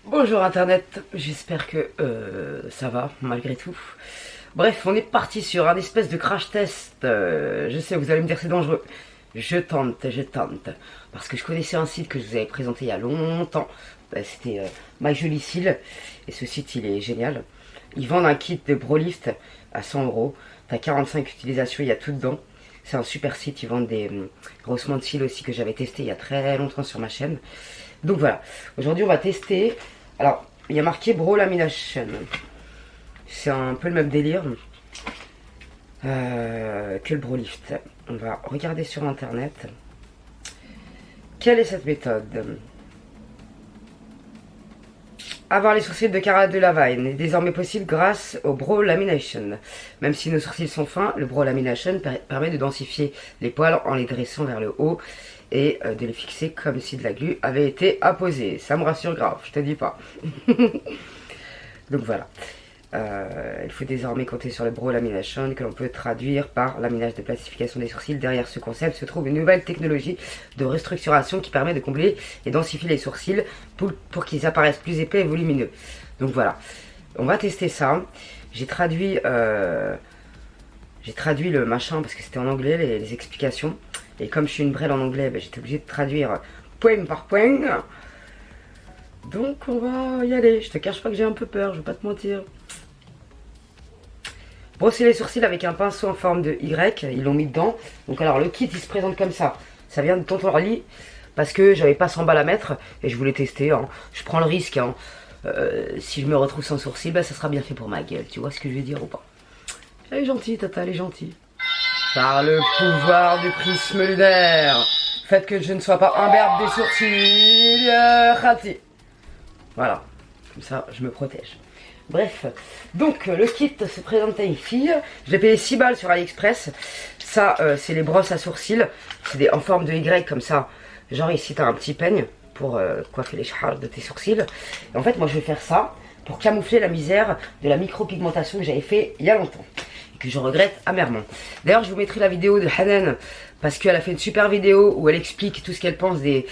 Bonjour internet, j'espère que ça va malgré tout. Bref, on est parti sur un espèce de crash test. Je sais, vous allez me dire c'est dangereux. Je tente. Parce que je connaissais un site que je vous avais présenté il y a longtemps. C'était My Jolie Seal. Et ce site il est génial. Ils vendent un kit de Brolift à 100 euros. T'as 45 utilisations, il y a tout dedans. C'est un super site, ils vendent des grossements de cils aussi que j'avais testé il y a très longtemps sur ma chaîne. Donc voilà, aujourd'hui on va tester. Alors, il y a marqué Brow Lamination. C'est un peu le même délire que le Brolift. On va regarder sur internet. Quelle est cette méthode? Avoir les sourcils de Cara Delevingne est désormais possible grâce au Brow Lamination. Même si nos sourcils sont fins, le Brow Lamination permet de densifier les poils en les dressant vers le haut et de les fixer comme si de la glu avait été apposée. Ça me rassure grave, je te dis pas. Donc voilà. Il faut désormais compter sur le Brow Lamination que l'on peut traduire par laminage de plastification des sourcils. Derrière ce concept se trouve une nouvelle technologie de restructuration qui permet de combler et densifier les sourcils pour qu'ils apparaissent plus épais et volumineux. Donc voilà, on va tester ça. J'ai traduit le machin parce que c'était en anglais les explications. Et comme je suis une brêle en anglais, j'étais obligée de traduire point par point. Donc on va y aller. Je te cache pas que j'ai un peu peur, je vais pas te mentir. Brosser les sourcils avec un pinceau en forme de Y, ils l'ont mis dedans. Donc alors le kit il se présente comme ça. Ça vient de Tonton Orly parce que j'avais pas 100 balles à mettre et je voulais tester. Hein. Je prends le risque. Hein. Si je me retrouve sans sourcils, ça sera bien fait pour ma gueule. Tu vois ce que je veux dire ou pas? Elle est gentille, Tata, elle est gentille. Par le pouvoir du prisme lunaire, faites que je ne sois pas imberbe des sourcils. Raté. Voilà, comme ça je me protège. Bref, donc le kit se présente à une fille. Je l'ai payé 6 balles sur AliExpress. Ça, c'est les brosses à sourcils. C'est en forme de Y comme ça. Genre ici, t'as un petit peigne pour coiffer les chars de tes sourcils. Et en fait, moi, je vais faire ça pour camoufler la misère de la micropigmentation que j'avais fait il y a longtemps. Et que je regrette amèrement. D'ailleurs, je vous mettrai la vidéo de Hanan parce qu'elle a fait une super vidéo où elle explique tout ce qu'elle pense des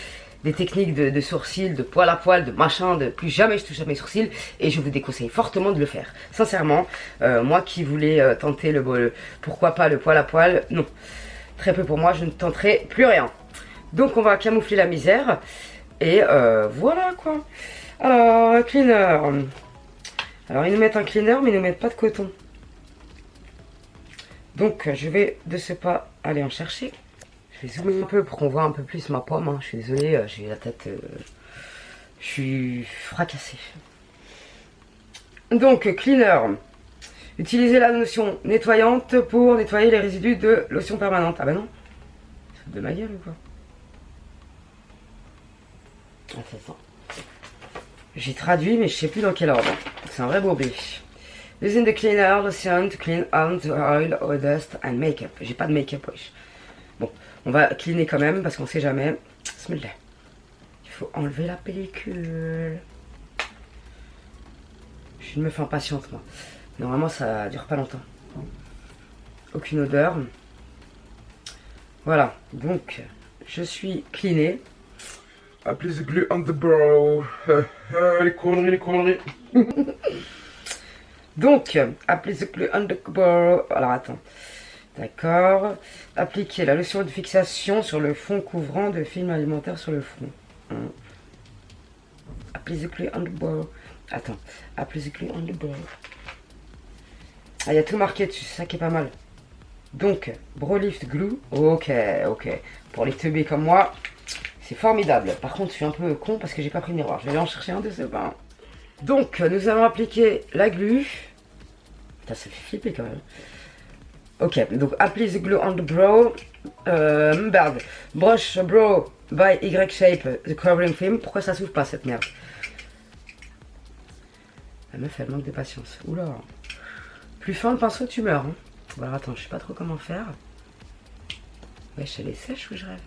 techniques de sourcils, de poil à poil, de machin, de plus jamais je touche à mes sourcils. Et je vous déconseille fortement de le faire. Sincèrement, moi qui voulais tenter pourquoi pas le poil à poil, non. Très peu pour moi, je ne tenterai plus rien. Donc on va camoufler la misère. Et voilà quoi. Alors, cleaner. Alors ils nous mettent un cleaner mais ils nous mettent pas de coton. Donc je vais de ce pas aller en chercher. Je vais zoomer un peu pour qu'on voit un peu plus ma pomme. Hein. Je suis désolée, j'ai la tête... je suis fracassée. Donc, cleaner. Utilisez la notion nettoyante pour nettoyer les résidus de lotion permanente. Ah bah non. C'est de ma gueule ou quoi? Ah, c'est ça. J'ai traduit, mais je sais plus dans quel ordre. C'est un vrai bourbier. Using the cleaner lotion to clean out the oil, or dust and make-up. J'ai pas de make-up, wesh. Bon, on va cleaner quand même parce qu'on sait jamais. Bismillah. Il faut enlever la pellicule. Je suis une meuf impatiente, moi. Normalement, ça dure pas longtemps. Aucune odeur. Voilà, donc je suis cleané. Apply the glue on the brow. Les conneries. Donc, apply the glue on the brow. Alors, attends. D'accord. Appliquer la lotion de fixation sur le fond couvrant de film alimentaire sur le front. Apply the glue on the brow. Attends. Apply the glue on the brow. Ah, il y a tout marqué dessus, c'est ça qui est pas mal. Donc, Brolift Glue. Ok. Pour les teubés comme moi, c'est formidable. Par contre, je suis un peu con parce que j'ai pas pris de miroir. Je vais aller en chercher un de ces bains. Donc, nous allons appliquer la glu. Putain, ça fait flipper quand même. Ok, donc apply the glue on the brow. Brush brow by Y-shape the covering film. Pourquoi ça s'ouvre pas cette merde? La meuf elle manque de patience. Oula. Plus fin le pinceau tu meurs. Hein. Bon alors attends, je sais pas trop comment faire. Wesh, elle est sèche ou je rêve?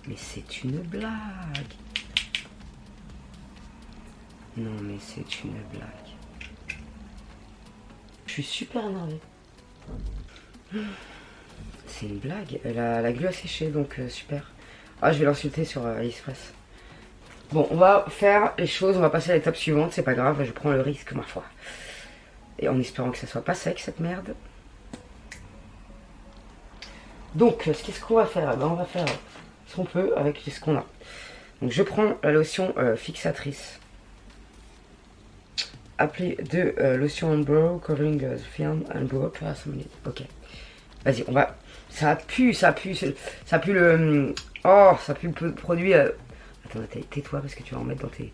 Mais c'est une blague. Non mais c'est une blague. Je suis super énervée. C'est une blague. La glu a séché donc super. Ah, je vais l'insulter sur AliExpress. Bon, on va faire les choses, on va passer à l'étape suivante, c'est pas grave, je prends le risque, ma foi. Et en espérant que ça soit pas sec, cette merde. Donc, qu'est-ce qu'on va faire? On va faire ce qu'on peut avec ce qu'on a. Donc, je prends la lotion fixatrice. Appli de lotion on brow, covering film and brow. Ok. Vas-y, on va... Ça pue le... Oh, ça pue le produit... Attends, tais-toi parce que tu vas en mettre dans tes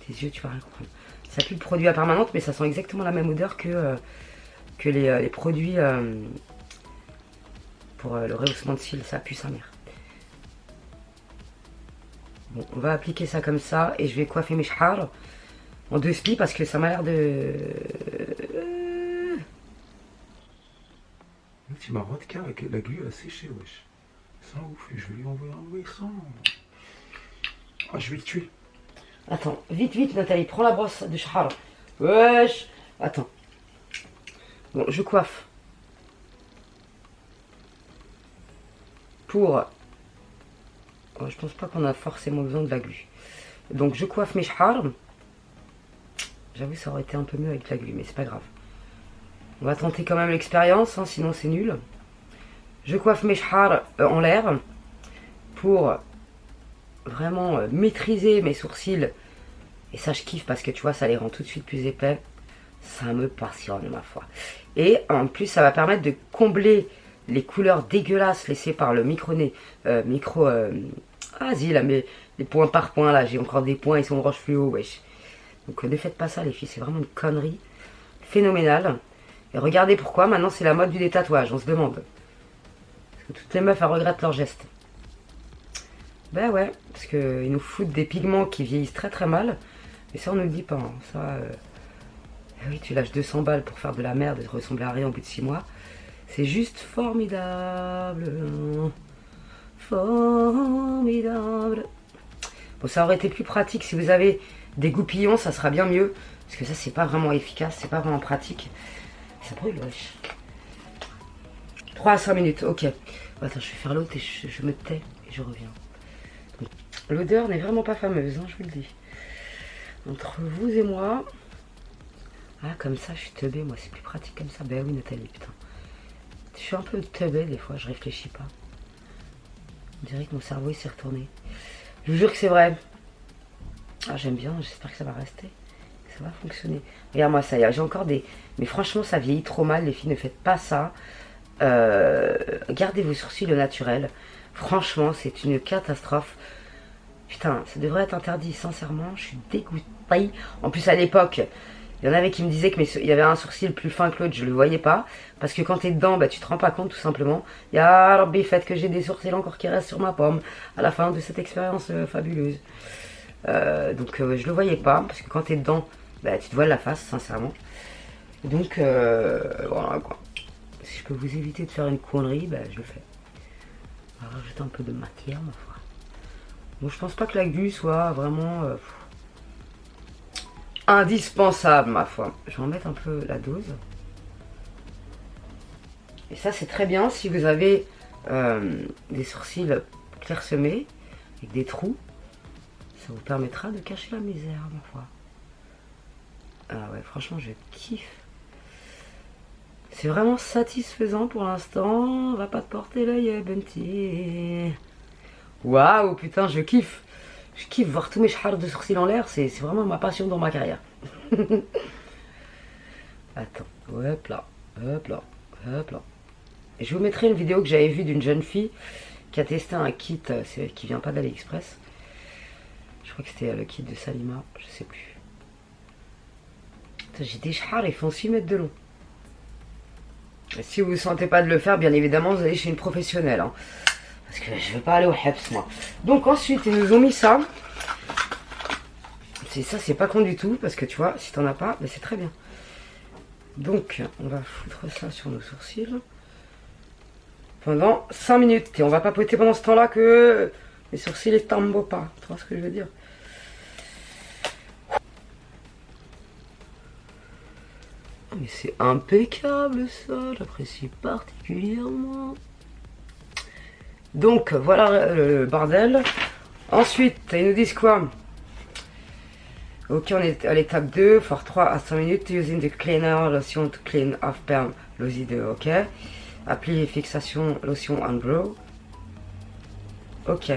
yeux, tu vas rien comprendre. Ça pue le produit à permanente, mais ça sent exactement la même odeur que les produits pour le rehaussement de cils. Ça pue sa mère. Bon, on va appliquer ça comme ça et je vais coiffer mes chars en 2 spi parce que ça m'a l'air de... Tu m'as vodka avec la glu à sécher, wesh. Sans ouf, je vais lui envoyer un sang. Ah, je vais le tuer. Attends, vite, Nathalie, prends la brosse de char. Wesh. Attends. Bon, je coiffe. Pour... Oh, je pense pas qu'on a forcément besoin de la glu. Donc je coiffe mes chars. J'avoue, ça aurait été un peu mieux avec la glu, mais c'est pas grave. On va tenter quand même l'expérience, hein, sinon c'est nul. Je coiffe mes chars en l'air pour vraiment maîtriser mes sourcils. Et ça, je kiffe parce que tu vois, ça les rend tout de suite plus épais. Ça me passionne, ma foi. Et en plus, ça va permettre de combler les couleurs dégueulasses laissées par le micro-nez. Vas-y, là, mais les points par points, là, j'ai encore des points, ils sont orange fluo, wesh. Donc ne faites pas ça, les filles, c'est vraiment une connerie phénoménale. Et regardez pourquoi, maintenant c'est la mode du détatouage, on se demande. Parce que toutes les meufs, elles regrettent leurs gestes. Ben ouais, parce qu'ils nous foutent des pigments qui vieillissent très très mal. Mais ça, on ne le dit pas, hein. Ça, oui, tu lâches 200 balles pour faire de la merde et ressembler à rien au bout de 6 mois. C'est juste formidable. Formidable. Bon, ça aurait été plus pratique si vous avez des goupillons, ça sera bien mieux. Parce que ça, c'est pas vraiment efficace, c'est pas vraiment pratique. Ça brûle, wesh. 3 à 5 minutes, ok. Attends, je vais faire l'autre et je me tais et je reviens. L'odeur n'est vraiment pas fameuse, hein, je vous le dis. Entre vous et moi... Ah, comme ça, je suis teubée, moi, c'est plus pratique comme ça. Ben oui, Nathalie, putain. Je suis un peu teubée, des fois, je réfléchis pas. On dirait que mon cerveau, il s'est retourné. Je vous jure que c'est vrai. Ah, j'aime bien, j'espère que ça va rester. Que ça va fonctionner. Regarde-moi ça, j'ai encore des... Mais franchement, ça vieillit trop mal, les filles, ne faites pas ça. Gardez vos sourcils au naturel. Franchement, c'est une catastrophe. Putain, ça devrait être interdit, sincèrement, je suis dégoûtée. En plus, à l'époque, il y en avait qui me disaient qu'il y avait un sourcil plus fin que l'autre, je le voyais pas. Parce que quand t'es dedans, bah, tu te rends pas compte, tout simplement. Il y a Rabbi, fait que j'ai des sourcils encore qui restent sur ma pomme à la fin de cette expérience fabuleuse. Donc, je le voyais pas, parce que quand t'es dedans, bah, tu te vois la face, sincèrement. Donc, voilà quoi. Si je peux vous éviter de faire une connerie, bah, je le fais. On va rajouter un peu de matière, ma foi. Bon, je pense pas que la glu soit vraiment indispensable, ma foi. Je vais en mettre un peu la dose. Et ça, c'est très bien si vous avez des sourcils clairsemés, avec des trous. Ça vous permettra de cacher la misère, ma foi. Ah ouais, franchement, je kiffe. C'est vraiment satisfaisant pour l'instant. Va pas te porter l'œil, Bunty. Waouh, putain, je kiffe. Je kiffe voir tous mes chars de sourcils en l'air. C'est vraiment ma passion dans ma carrière. Attends, hop là, hop là, hop là. Et je vous mettrai une vidéo que j'avais vue d'une jeune fille qui a testé un kit qui vient pas d'AliExpress. Je crois que c'était le kit de Salima, je sais plus. J'ai des chars, ils font 6 mètres de long. Et si vous ne sentez pas de le faire, bien évidemment, vous allez chez une professionnelle. Hein. Parce que je veux pas aller au Heps, moi. Donc ensuite, ils nous ont mis ça. Ça, c'est pas con du tout. Parce que tu vois, si t'en as pas, ben c'est très bien. Donc, on va foutre ça sur nos sourcils. Pendant 5 minutes. Et on va papoter pendant ce temps-là que les sourcils ne tombent pas. Tu vois ce que je veux dire? Mais c'est impeccable ça, j'apprécie particulièrement. Donc voilà le bordel. Ensuite, ils nous disent quoi? Ok, on est à l'étape 2, for 3 à 5 minutes, using the cleaner, lotion to clean off perm, losi 2, ok. Appli fixation, lotion and grow. Ok.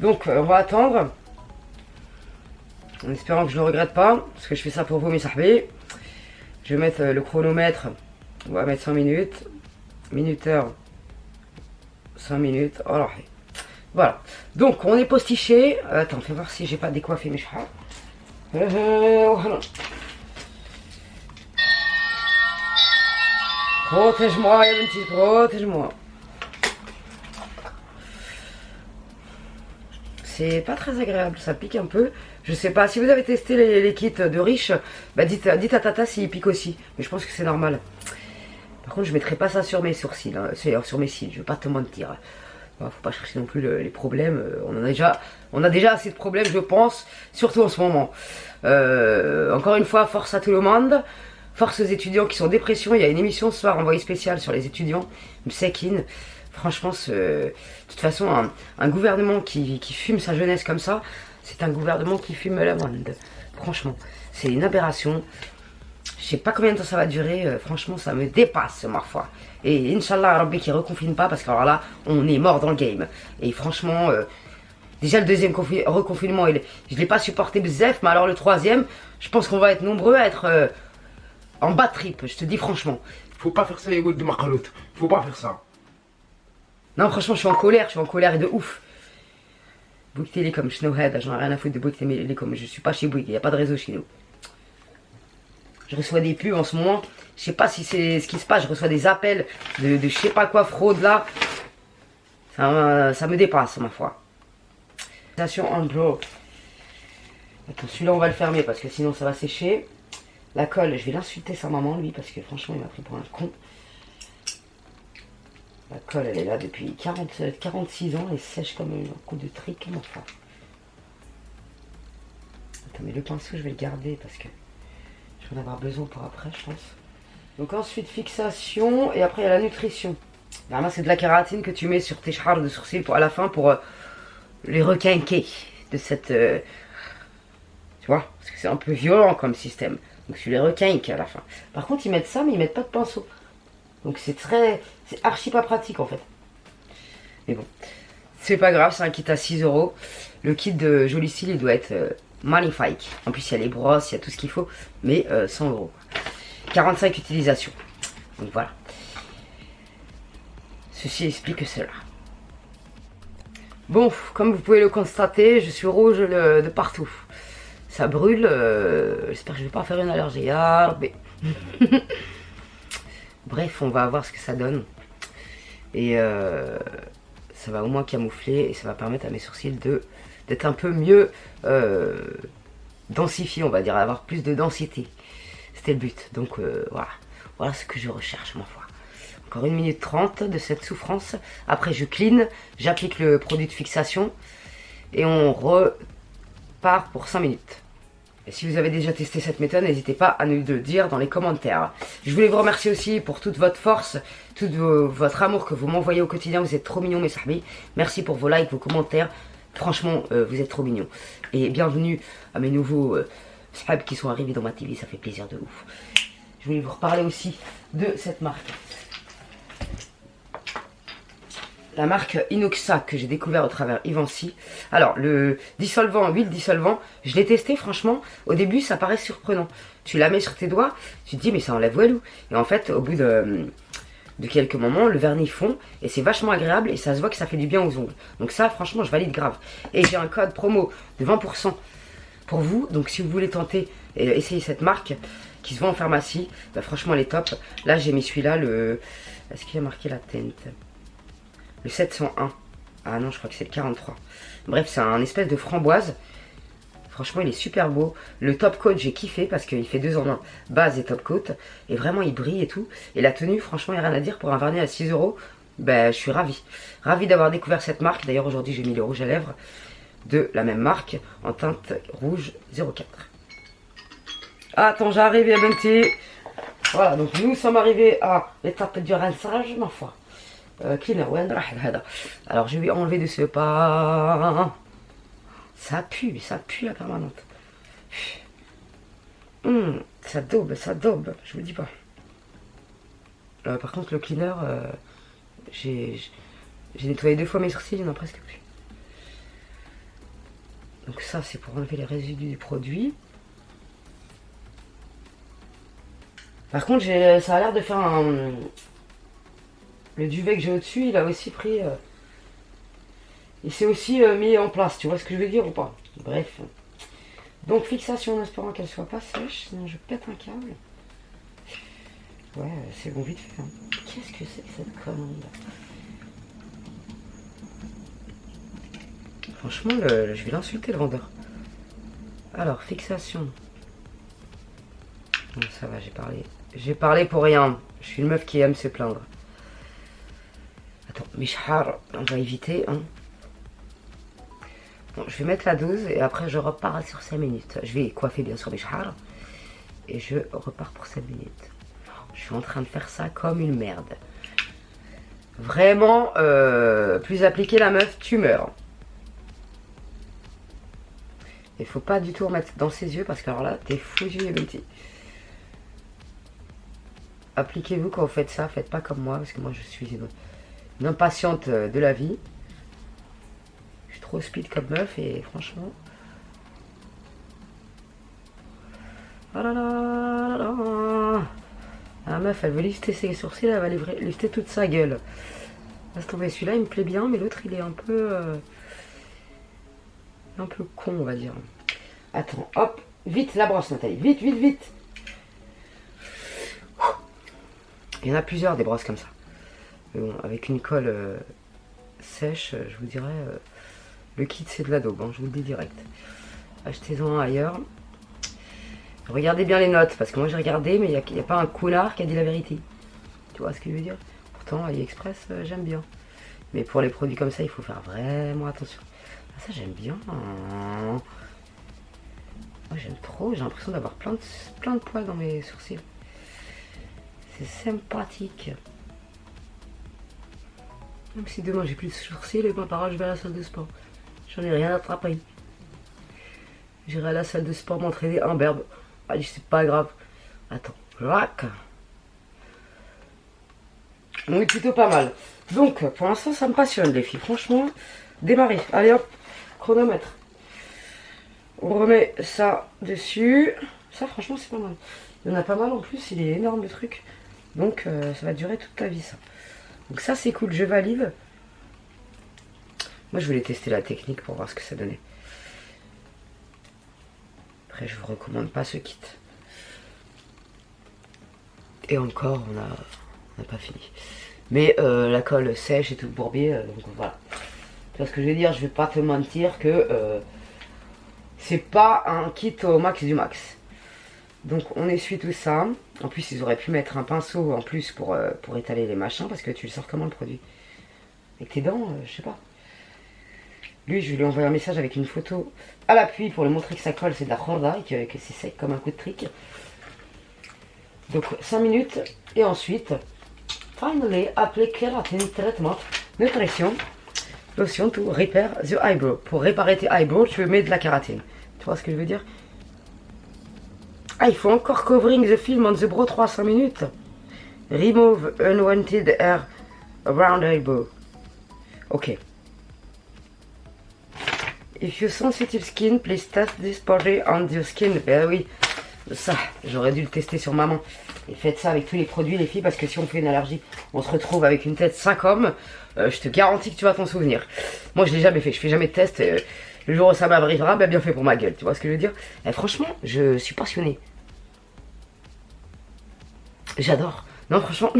Donc, on va attendre. En espérant que je ne le regrette pas, parce que je fais ça pour vous, mes sahbés. Je vais mettre le chronomètre, on va mettre 5 minutes. Minuteur, 5 minutes. Oh là. Voilà. Donc, on est postiché. Attends, fais voir si j'ai pas décoiffé mes chats. Voilà. Protège-moi, Yabenti, protège-moi. C'est pas très agréable, ça pique un peu. Je sais pas, si vous avez testé les kits de riches, bah dites à Tata s'il pique aussi. Mais je pense que c'est normal. Par contre, je mettrai pas ça sur mes sourcils, hein, sur mes cils, je vais pas te mentir. Faut pas chercher non plus les problèmes. On a déjà assez de problèmes, je pense, surtout en ce moment. Encore une fois, force à tout le monde. Force aux étudiants qui sont en dépression. Il y a une émission ce soir envoyée spéciale sur les étudiants. Msekin. Franchement, de toute façon, un gouvernement qui fume sa jeunesse comme ça, c'est un gouvernement qui fume le monde. Franchement, c'est une aberration. Je sais pas combien de temps ça va durer. Franchement, ça me dépasse, ma foi. Et Inch'Allah, Rabbi qui reconfine pas, parce que alors là, on est mort dans le game. Et franchement, déjà le deuxième reconfinement, je l'ai pas supporté bzef, mais alors le troisième, je pense qu'on va être nombreux à être en bas trip, je te dis franchement. Faut pas faire ça, Yagoud de Makalout. Faut pas faire ça. Non, franchement, je suis en colère et de ouf. Bouygues Télécom, Snowhead, j'en ai rien à foutre de Bouygues Télécom, je suis pas chez Bouygues, il n'y a pas de réseau chez nous. Je reçois des pubs en ce moment, je sais pas si c'est ce qui se passe, je reçois des appels de je sais pas quoi fraude là. Ça me dépasse, ma foi. Station on blow. Attends, celui-là on va le fermer parce que sinon ça va sécher. La colle, je vais l'insulter sa maman lui parce que franchement il m'a pris pour un con. La colle elle est là depuis 46 ans, elle sèche comme un coup de trick, mon frère. Attends, mais le pinceau je vais le garder parce que je vais en avoir besoin pour après, je pense. Donc ensuite fixation et après il y a la nutrition. Normalement c'est de la kératine que tu mets sur tes chars de sourcils pour à la fin pour les requinquer de cette... tu vois, parce que c'est un peu violent comme système. Donc tu les requinques à la fin. Par contre ils mettent ça mais ils mettent pas de pinceau. Donc c'est archi pas pratique en fait. Mais bon, c'est pas grave, c'est un kit à 6 €. Le kit de Joli Style il doit être magnifique. En plus il y a les brosses, il y a tout ce qu'il faut. Mais 100 €. 45 utilisations. Donc voilà. Ceci explique cela. Bon, comme vous pouvez le constater, je suis rouge de partout. Ça brûle. J'espère que je vais pas faire une allergie. Ah, mais... Bref, on va voir ce que ça donne. Et ça va au moins camoufler et ça va permettre à mes sourcils d'être un peu mieux densifiés, on va dire, avoir plus de densité. C'était le but. Donc voilà. Voilà ce que je recherche, ma foi. Encore 1 minute 30 de cette souffrance. Après, je clean, j'applique le produit de fixation et on repart pour 5 minutes. Et si vous avez déjà testé cette méthode, n'hésitez pas à nous le dire dans les commentaires. Je voulais vous remercier aussi pour toute votre force, tout votre amour que vous m'envoyez au quotidien. Vous êtes trop mignons, mes sahbis. Merci pour vos likes, vos commentaires. Franchement, vous êtes trop mignons. Et bienvenue à mes nouveaux sahbs qui sont arrivés dans ma TV. Ça fait plaisir de ouf. Je voulais vous reparler aussi de cette marque. La marque Inoxa que j'ai découvert au travers Ivancy. Alors le dissolvant, huile dissolvant, je l'ai testé franchement. Au début ça paraît surprenant. Tu la mets sur tes doigts, tu te dis mais ça enlève Walou. Et en fait au bout de quelques moments le vernis fond et c'est vachement agréable et ça se voit que ça fait du bien aux ongles. Donc ça franchement je valide grave. Et j'ai un code promo de 20% pour vous. Donc si vous voulez tenter et essayer cette marque qui se vend en pharmacie, bah, franchement elle est top. Là j'ai mis celui-là, est-ce qu'il y a marqué la teinte? Le 701. Ah non, je crois que c'est le 43. Bref, c'est un espèce de framboise. Franchement, il est super beau. Le top coat, j'ai kiffé parce qu'il fait 2 en 1. Base et top coat. Et vraiment, il brille et tout. Et la tenue, franchement, il n'y a rien à dire. Pour un vernis à 6 €, ben, je suis ravi. Ravi d'avoir découvert cette marque. D'ailleurs, aujourd'hui, j'ai mis le rouge à lèvres de la même marque en teinte rouge 04. Attends, j'arrive, Yabenti. Voilà, donc nous sommes arrivés à l'étape du rinçage, ma foi. Cleaner, alors je vais enlever de ce pas Ça pue la permanente. Ça daube, je vous dis pas. Par contre, le cleaner, j'ai nettoyé 2 fois mes sourcils, il n'y en a presque plus. Donc ça, c'est pour enlever les résidus du produit. Par contre, ça a l'air de faire un... Le duvet que j'ai au-dessus, il a aussi pris... il s'est aussi mis en place, tu vois ce que je veux dire ou pas? Bref. Donc fixation en espérant qu'elle soit pas sèche, sinon je pète un câble. Ouais, c'est bon vite fait. Hein. Qu'est-ce que c'est que cette connerie là? Franchement, je vais l'insulter le vendeur. Alors, fixation. Bon, ça va, j'ai parlé. J'ai parlé pour rien. Je suis une meuf qui aime se plaindre. Attends, Mishhar, on va éviter. Hein. Bon, je vais mettre la 12 et après je repars sur 5 minutes. Je vais coiffer bien sûr Mishhar. Et je repars pour 5 minutes. Je suis en train de faire ça comme une merde. Vraiment, plus appliqué la meuf, tu meurs. Il faut pas du tout remettre dans ses yeux parce que alors là, t'es foutu et bêtis. Appliquez-vous quand vous faites ça, faites pas comme moi parce que moi je suis une impatiente de la vie. Je suis trop speed comme meuf et franchement. Oh là là là là. La meuf, elle veut lifter ses sourcils, elle va lifter toute sa gueule. Laisse tomber, celui-là il me plaît bien, mais l'autre il est un peu con, on va dire. Attends, hop, vite la brosse Nathalie, vite, vite, vite. Il y en a plusieurs des brosses comme ça. Mais bon, avec une colle sèche, je vous dirais, le kit c'est de la daube, hein, je vous le dis direct. Achetez-en un ailleurs. Regardez bien les notes, parce que moi j'ai regardé, mais il n'y a pas un connard qui a dit la vérité. Tu vois ce que je veux dire? Pourtant, AliExpress, j'aime bien. Mais pour les produits comme ça, il faut faire vraiment attention. Ah, ça, j'aime bien. Moi, j'aime trop. J'ai l'impression d'avoir plein de poils dans mes sourcils. C'est sympathique. Même si demain j'ai plus de sourcils, et ben, par je vais à la salle de sport. J'en ai rien à attraper. J'irai à la salle de sport m'entraîner un berbe. Allez, c'est pas grave. Attends, rac. Oui, plutôt pas mal. Donc, pour l'instant, ça me passionne, les filles. Franchement, démarrer. Allez hop, chronomètre. On remet ça dessus. Ça, franchement, c'est pas mal. Il y en a pas mal en plus. Il est énorme le truc. Donc, ça va durer toute ta vie, ça. Donc, ça, c'est cool. Je valide. Moi, je voulais tester la technique pour voir ce que ça donnait. Après, je vous recommande pas ce kit. Et encore, on n'a pas fini. Mais la colle sèche et tout le bourbier, donc voilà. Tu vois ce que je veux dire? Je vais pas te mentir que c'est pas un kit au max du max. Donc on essuie tout ça. En plus, ils auraient pu mettre un pinceau en plus pour étaler les machins, parce que tu le sors comment le produit? Avec tes dents, je sais pas. Lui, je vais lui envoyer un message avec une photo à l'appui pour lui montrer que ça colle, c'est de la jorda et que c'est sec comme un coup de trick. Donc 5 minutes et ensuite, finally, applique kératine, traitement, nutrition, lotion to repair the eyebrow. Pour réparer tes eyebrows, tu mets de la kératine. Tu vois ce que je veux dire? Ah, il faut encore covering the film on the brow 300 minutes. Remove unwanted hair around eyebrow. Ok. If you sensitive skin, please test this product on your skin. Ben oui, ça, j'aurais dû le tester sur maman. Et faites ça avec tous les produits, les filles, parce que si on fait une allergie, on se retrouve avec une tête 5 hommes. Je te garantis que tu vas t'en souvenir. Moi, je l'ai jamais fait, je fais jamais de test. Le jour où ça m'arrivera, ben bien fait pour ma gueule, tu vois ce que je veux dire? Franchement, je suis passionné. J'adore. Non, franchement,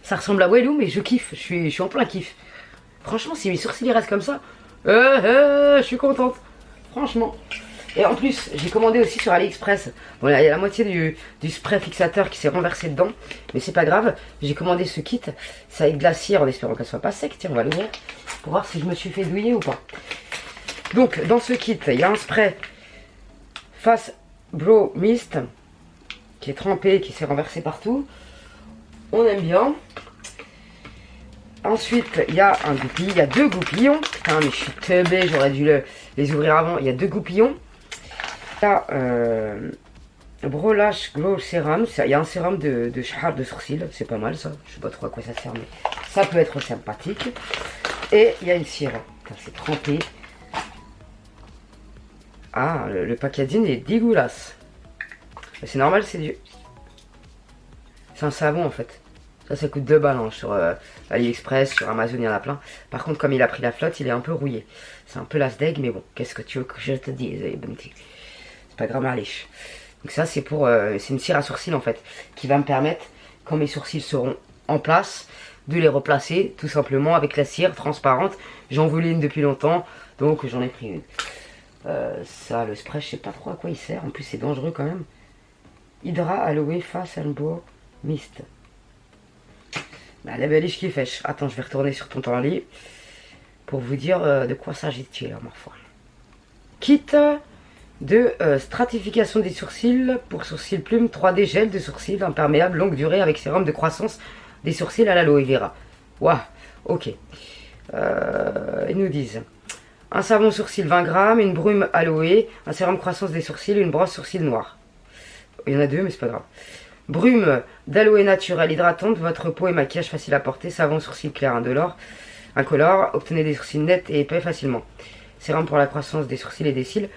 ça ressemble à Wellou, mais je kiffe. Je suis en plein kiff. Franchement, si mes sourcils restent comme ça, je suis contente. Franchement. Et en plus, j'ai commandé aussi sur AliExpress. Bon, là, il y a la moitié du spray fixateur qui s'est renversé dedans. Mais c'est pas grave. J'ai commandé ce kit. Ça avec de la cire en espérant qu'elle soit pas sec. Tiens, on va l'ouvrir pour voir si je me suis fait douiller ou pas. Donc, dans ce kit, il y a un spray Face Brow Mist qui est trempé, qui s'est renversé partout. On aime bien. Ensuite, il y a un goupille, il y a 2 goupillons. Putain, mais je suis teubé, j'aurais dû les ouvrir avant. Il y a 2 goupillons. Il y a Brolash Glow Serum. Il y a un sérum de shahar de sourcils. C'est pas mal ça. Je sais pas trop à quoi ça sert, mais ça peut être sympathique. Et il y a une cire. Putain, c'est trempé. Ah, le packaging est dégueulasse. C'est normal, c'est un savon en fait. Ça coûte 2 balles hein, sur AliExpress, sur Amazon, il y en a plein. Par contre, comme il a pris la flotte, il est un peu rouillé. C'est un peu l'asdeg, mais bon, qu'est-ce que tu veux que je te dise, c'est pas grave, liche. Donc ça, c'est c'est une cire à sourcils en fait, qui va me permettre, quand mes sourcils seront en place, de les replacer tout simplement avec la cire transparente. J'en voulais une depuis longtemps, donc j'en ai pris une. Ça, le spray, je sais pas trop à quoi il sert. En plus, c'est dangereux quand même. Hydra Aloe Face and Brow Mist. Bah, la belle qui fait. Attends, je vais retourner sur ton temps lit pour vous dire de quoi s'agit-il, ma foi. Kit de stratification des sourcils pour sourcils plumes 3D gel de sourcils imperméable longue durée avec sérum de croissance des sourcils à l'aloe vera. Waouh, ok. Ils nous disent un savon sourcil 20 grammes, une brume aloe, un sérum croissance des sourcils, une brosse sourcils noire. Il y en a 2, mais c'est pas grave. Brume d'aloe naturelle hydratante, votre peau et maquillage facile à porter, savon sourcil clair incolore, obtenez des sourcils nets et épais facilement. Sérum pour la croissance des sourcils et des cils.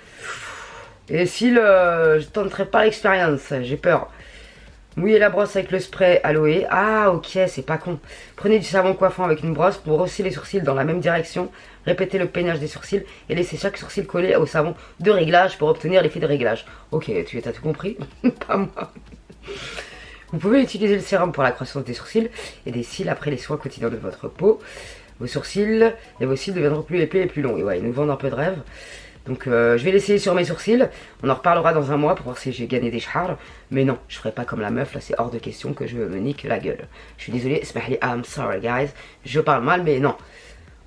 Et les cils, je tenterai pas l'expérience, j'ai peur. Mouillez la brosse avec le spray aloe. Ah ok, c'est pas con. Prenez du savon coiffant avec une brosse pour rosser les sourcils dans la même direction. Répétez le peignage des sourcils et laissez chaque sourcil collé au savon de réglage pour obtenir l'effet de réglage. Ok, tu as tout compris? Pas moi. Vous pouvez utiliser le sérum pour la croissance des sourcils et des cils après les soins quotidiens de votre peau. Vos sourcils et vos cils deviendront plus épais et plus longs. Et ouais, ils nous vendent un peu de rêve. Donc je vais l'essayer sur mes sourcils. On en reparlera dans un mois pour voir si j'ai gagné des chars. Mais non, je ferai pas comme la meuf. Là, c'est hors de question que je me nique la gueule. Je suis désolé. I'm sorry, guys. Je parle mal, mais non.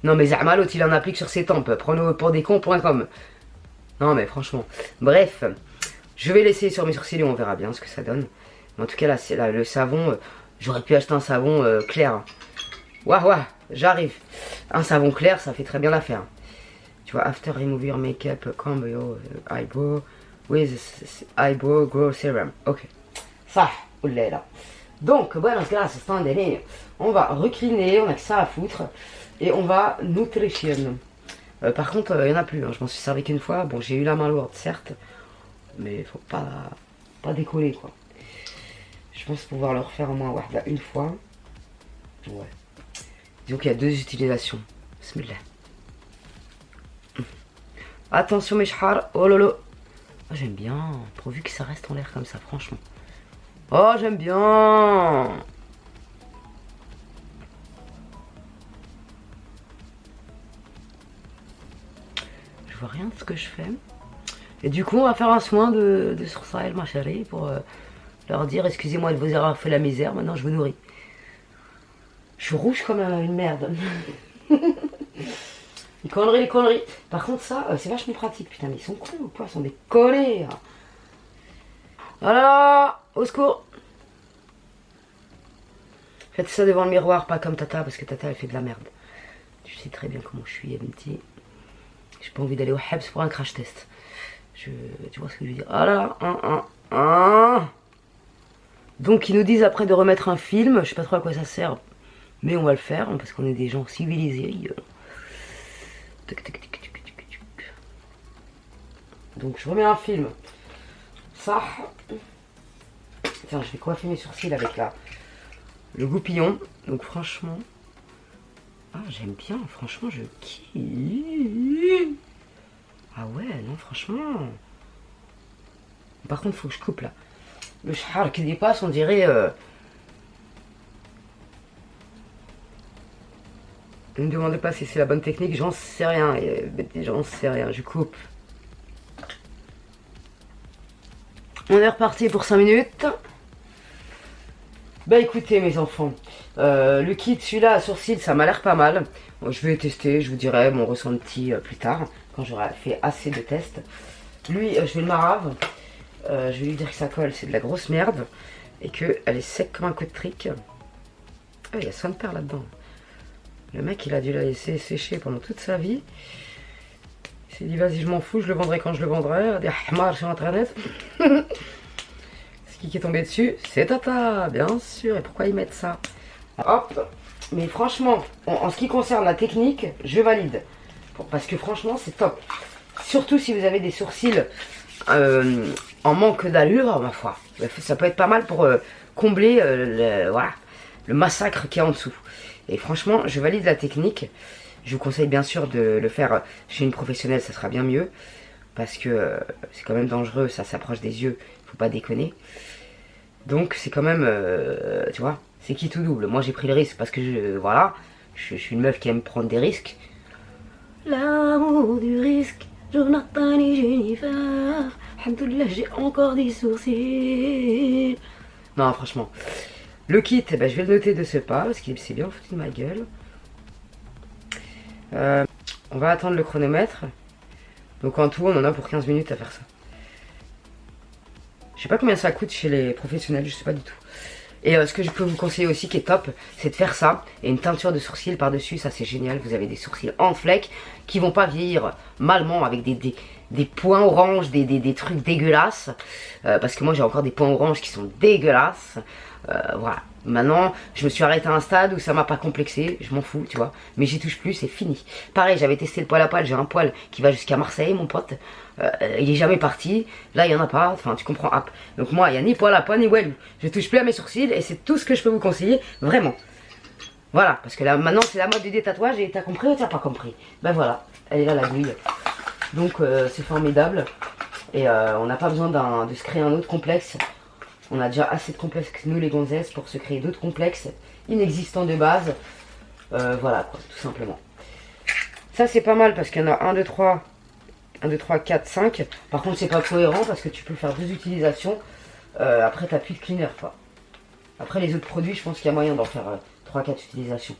Non, mais Zahma, l'autre, il en applique sur ses tempes. Prenez pour des cons.com. Non, mais franchement. Bref, je vais l'essayer sur mes sourcils et on verra bien ce que ça donne. Mais en tout cas, là, c'est le savon. J'aurais pu acheter un savon clair. Waouh, j'arrive. Un savon clair, ça fait très bien l'affaire. Tu vois, after remove your makeup, combo eyebrow with eyebrow grow serum. Ok. Ça, oulé là. Donc, buenas gracias, standing. On va recliner, on a que ça à foutre. Et on va nutrition. Par contre, il n'y en a plus. Hein. Je m'en suis servi qu'une fois. Bon, j'ai eu la main lourde, certes. Mais il faut pas décoller, quoi. Je pense pouvoir le refaire au moins une fois. Ouais. Disons qu'il y a 2 utilisations. Bismillah. Attention mes chars. Oh lolo. Oh, j'aime bien. Pourvu que ça reste en l'air comme ça, franchement. Oh, j'aime bien. Je vois rien de ce que je fais. Et du coup, on va faire un soin de sourcils, ma chérie, pour leur dire excusez-moi de vous avoir fait la misère, maintenant je vous nourris. Je suis rouge comme une merde. Les conneries. Par contre, ça, c'est vachement pratique. Putain, mais ils sont cons ou quoi? Ils sont des collés. Oh là là, au secours. Faites ça devant le miroir, pas comme Tata, parce que Tata, elle fait de la merde. Tu sais très bien comment je suis, petit. J'ai pas envie d'aller au Hebs pour un crash test. Tu vois ce que je veux dire? Ah là là, Donc, ils nous disent après de remettre un film. Je sais pas trop à quoi ça sert. Mais on va le faire, parce qu'on est des gens civilisés. Donc je remets un film. Ça. Tiens, je vais coiffer mes sourcils avec le goupillon. Donc franchement. Ah, j'aime bien, franchement, je kiffe. Ah ouais, non, franchement. Par contre, faut que je coupe là. Le char qui dépasse, on dirait. Ne me demandez pas si c'est la bonne technique, j'en sais rien. Je coupe. On est reparti pour 5 minutes. Bah écoutez mes enfants, le kit celui-là à sourcils ça m'a l'air pas mal. Je vais tester, je vous dirai mon ressenti plus tard, quand j'aurai fait assez de tests. Lui, je vais le marave. Je vais lui dire que sa colle c'est de la grosse merde. Et qu'elle est sec comme un coup de trick. Ah, il y a 5 paires là-dedans. Le mec, il a dû la laisser sécher pendant toute sa vie. Il s'est dit, vas-y, je m'en fous, je le vendrai quand je le vendrai. Des hamars sur internet. Ce qui est tombé dessus, c'est Tata, bien sûr. Et pourquoi ils mettent ça? Hop. Mais franchement, en ce qui concerne la technique, je valide. Parce que franchement, c'est top. Surtout si vous avez des sourcils en manque d'allure, ma foi. Ça peut être pas mal pour combler voilà, le massacre qui est en dessous. Et franchement, je valide la technique. Je vous conseille bien sûr de le faire chez une professionnelle, ça sera bien mieux. Parce que c'est quand même dangereux, ça s'approche des yeux, faut pas déconner. Donc c'est quand même, tu vois, c'est qui tout double. Moi j'ai pris le risque parce que voilà, je suis une meuf qui aime prendre des risques. L'amour du risque, Jonathan et Jennifer. Alhamdoulilah, j'ai encore des sourcils. Non, franchement. Le kit, je vais le noter de ce pas parce qu'il s'est bien foutu de ma gueule. On va attendre le chronomètre. Donc en tout, on en a pour 15 minutes à faire ça. Je sais pas combien ça coûte chez les professionnels, je sais pas du tout. Et ce que je peux vous conseiller aussi qui est top, c'est de faire ça. Et une teinture de sourcils par-dessus, ça c'est génial. Vous avez des sourcils en fleck qui vont pas vieillir malement avec des points oranges, des trucs dégueulasses. Parce que moi j'ai encore des points oranges qui sont dégueulasses. Voilà. Maintenant, je me suis arrêté à un stade où ça m'a pas complexé, je m'en fous, tu vois. Mais j'y touche plus, c'est fini. Pareil, j'avais testé le poil à poil, j'ai un poil qui va jusqu'à Marseille, mon pote. Il est jamais parti, là il y en a pas, enfin tu comprends. Hop. Donc moi, il y a ni poil à poil ni wellu. Je touche plus à mes sourcils et c'est tout ce que je peux vous conseiller, vraiment. Voilà, parce que là maintenant c'est la mode du détatouage et t'as compris ou t'as pas compris? Ben voilà, elle est là la douille. Donc c'est formidable. Et on n'a pas besoin de se créer un autre complexe. On a déjà assez de complexes, nous les gonzesses, pour se créer d'autres complexes inexistants de base. Voilà, quoi, tout simplement. Ça, c'est pas mal parce qu'il y en a 1, 2, 3, 4, 5. Par contre, c'est pas cohérent parce que tu peux faire 2 utilisations. Après, t'as plus de cleaner, quoi. Après, les autres produits, je pense qu'il y a moyen d'en faire 3, 4 utilisations.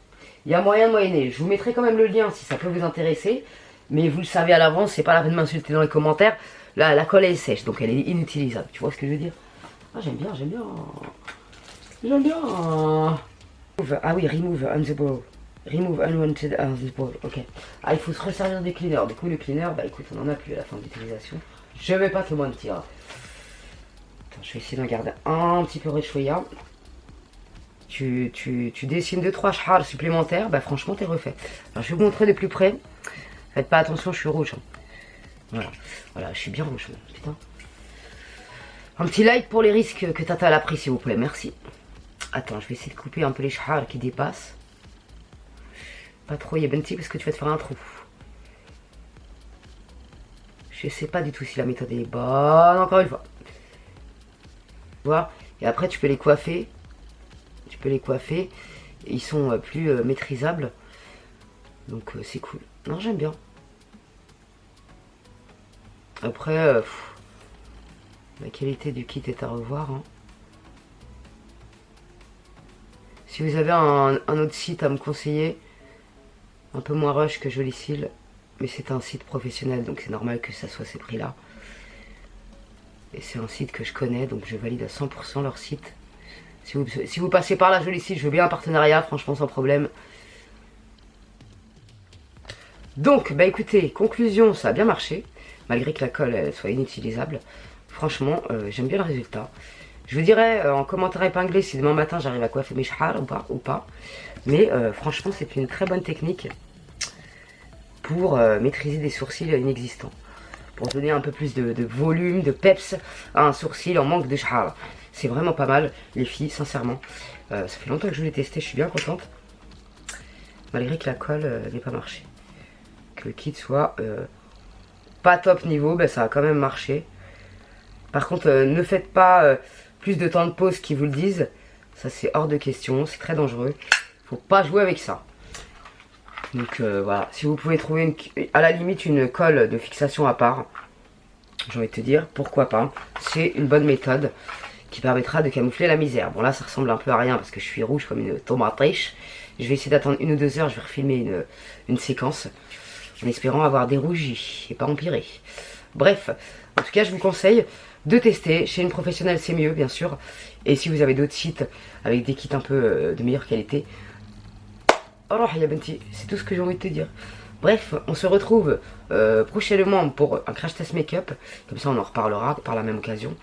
Il y a moyen de moyenner. Je vous mettrai quand même le lien si ça peut vous intéresser. Mais vous le savez à l'avance, c'est pas la peine de m'insulter dans les commentaires. Là, la colle, elle est sèche, donc elle est inutilisable. Tu vois ce que je veux dire? Ah, j'aime bien, j'aime bien. J'aime bien. Ah oui, remove unusable. Remove unwanted unusable. Ok. Ah, il faut se resservir des cleaners. Du coup, le cleaner, bah écoute, on en a plus à la fin de l'utilisation. Je vais pas te mentir. Attends, je vais essayer d'en garder un petit peu réchouillant. Tu dessines 2-3 chars supplémentaires, bah franchement, t'es refait. Alors, je vais vous montrer de plus près. Faites pas attention, je suis rouge. Voilà. Voilà, je suis bien rouge, putain. Un petit like pour les risques que Tata a pris, s'il vous plaît, merci. Attends, je vais essayer de couper un peu les chars qui dépassent. Pas trop, il y a Benti parce que tu vas te faire un trou. Je sais pas du tout si la méthode est bonne, encore une fois. Tu vois? Et après, tu peux les coiffer. Tu peux les coiffer. Et ils sont plus maîtrisables. Donc, c'est cool. Non, j'aime bien. Après, la qualité du kit est à revoir. Hein. Si vous avez un autre site à me conseiller, un peu moins rush que Jolicil, mais c'est un site professionnel, donc c'est normal que ça soit ces prix-là. Et c'est un site que je connais, donc je valide à 100% leur site. Si vous passez par là, Jolicil, je veux bien un partenariat, franchement sans problème. Donc, bah écoutez, conclusion, ça a bien marché, malgré que la colle elle, soit inutilisable. Franchement, j'aime bien le résultat. Je vous dirai en commentaire épinglé si demain matin j'arrive à coiffer mes chars ou pas. Mais franchement, c'est une très bonne technique pour maîtriser des sourcils inexistants. Pour donner un peu plus de volume, de peps à un sourcil en manque de chars. C'est vraiment pas mal, les filles, sincèrement. Ça fait longtemps que je l'ai testé, je suis bien contente. Malgré que la colle n'ait pas marché. Que le kit soit pas top niveau, ben, ça a quand même marché. Par contre, ne faites pas plus de temps de pause qu'ils vous le disent. Ça, c'est hors de question. C'est très dangereux. Faut pas jouer avec ça. Donc, voilà. Si vous pouvez trouver, à la limite, une colle de fixation à part, j'ai envie de te dire, pourquoi pas. C'est une bonne méthode qui permettra de camoufler la misère. Bon, là, ça ressemble un peu à rien parce que je suis rouge comme une tomate riche. Je vais essayer d'attendre 1 ou 2 heures. Je vais refilmer une séquence en espérant avoir des rougis et pas empirer. Bref, en tout cas, je vous conseille de tester. Chez une professionnelle, c'est mieux, bien sûr. Et si vous avez d'autres sites avec des kits un peu de meilleure qualité, Oh ya Benti, c'est tout ce que j'ai envie de te dire. Bref, on se retrouve prochainement pour un crash test make-up. Comme ça, on en reparlera par la même occasion.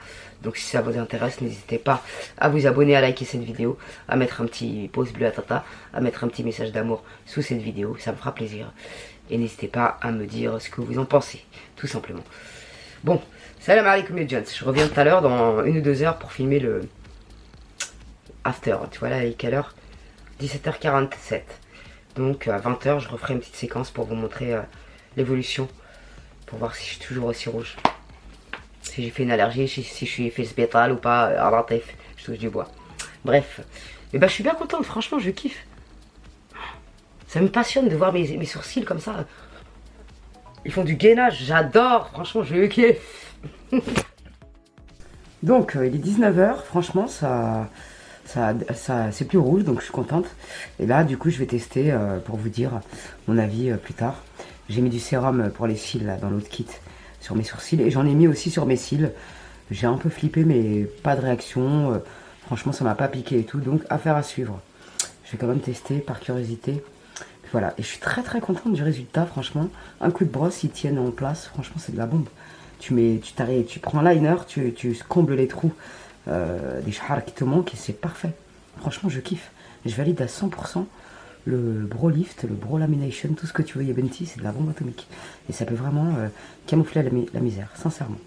Donc si ça vous intéresse, n'hésitez pas à vous abonner, à liker cette vidéo, à mettre un petit pouce bleu à Tata, à mettre un petit message d'amour sous cette vidéo. Ça me fera plaisir. Et n'hésitez pas à me dire ce que vous en pensez, tout simplement. Bon, salam alaikum les gens. Je reviens tout à l'heure dans 1 ou 2 heures pour filmer le after. Tu vois là, il est quelle heure? 17h47. Donc à 20h, je referai une petite séquence pour vous montrer l'évolution. Pour voir si je suis toujours aussi rouge. Si j'ai fait une allergie, si je suis fait spétal ou pas, à la tef, je touche du bois. Bref, mais bah, je suis bien contente, franchement, je kiffe. Ça me passionne de voir mes sourcils comme ça. Ils font du gainage, j'adore, franchement, je kiffe. Donc, il est 19h, franchement, ça c'est plus rouge, donc je suis contente. Et là, du coup, je vais tester pour vous dire mon avis plus tard. J'ai mis du sérum pour les cils là, dans l'autre kit sur mes sourcils et j'en ai mis aussi sur mes cils. J'ai un peu flippé, mais pas de réaction. Franchement, ça m'a pas piqué et tout, donc affaire à suivre. Je vais quand même tester par curiosité. Voilà, et je suis très très contente du résultat, franchement. Un coup de brosse, ils tiennent en place, franchement, c'est de la bombe. Tu prends liner, tu combles les trous des chars qui te manquent et c'est parfait. Franchement, je kiffe. Je valide à 100% le Bro Lift, le Bro Lamination, tout ce que tu veux, Yabenti, c'est de la bombe atomique. Et ça peut vraiment camoufler la misère, sincèrement.